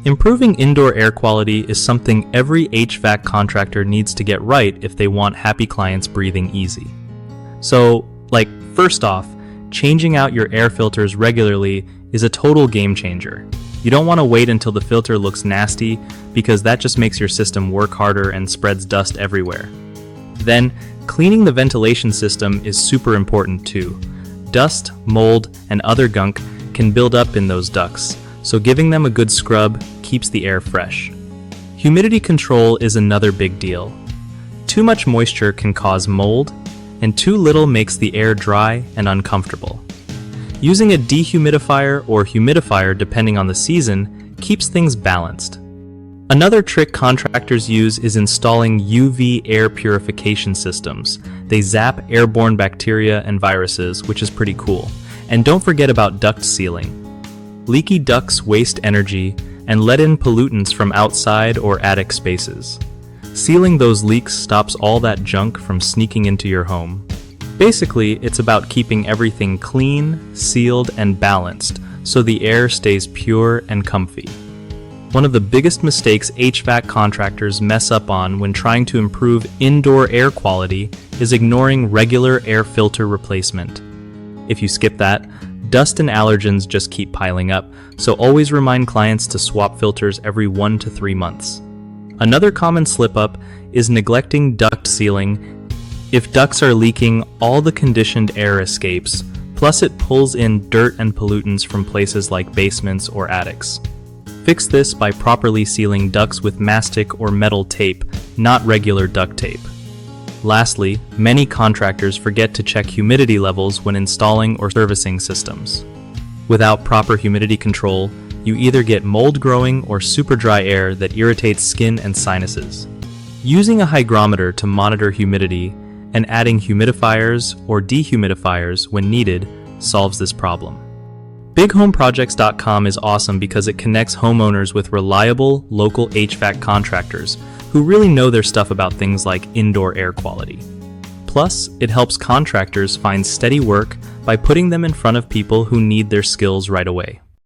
Improving indoor air quality is something every HVAC contractor needs to get right if they want happy clients breathing easy. So, first off, changing out your air filters regularly is a total game changer. You don't want to wait until the filter looks nasty because that just makes your system work harder and spreads dust everywhere. Then, cleaning the ventilation system is super important too. Dust, mold, and other gunk can build up in those ducts, so giving them a good scrub keeps the air fresh. Humidity control is another big deal. Too much moisture can cause mold, and too little makes the air dry and uncomfortable. Using a dehumidifier or humidifier, depending on the season, keeps things balanced. Another trick contractors use is installing UV air purification systems. They zap airborne bacteria and viruses, which is pretty cool. And don't forget about duct sealing. Leaky ducts waste energy and let in pollutants from outside or attic spaces. Sealing those leaks stops all that junk from sneaking into your home. Basically, it's about keeping everything clean, sealed, and balanced so the air stays pure and comfy. One of the biggest mistakes HVAC contractors mess up on when trying to improve indoor air quality is ignoring regular air filter replacement. If you skip that, dust and allergens just keep piling up, so always remind clients to swap filters every 1 to 3 months. Another common slip-up is neglecting duct sealing. If ducts are leaking, all the conditioned air escapes, plus it pulls in dirt and pollutants from places like basements or attics. Fix this by properly sealing ducts with mastic or metal tape, not regular duct tape. Lastly, many contractors forget to check humidity levels when installing or servicing systems. Without proper humidity control, you either get mold growing or super dry air that irritates skin and sinuses. Using a hygrometer to monitor humidity and adding humidifiers or dehumidifiers when needed solves this problem. BigHomeProjects.com is awesome because it connects homeowners with reliable, local HVAC contractors who really know their stuff about things like indoor air quality. Plus, it helps contractors find steady work by putting them in front of people who need their skills right away.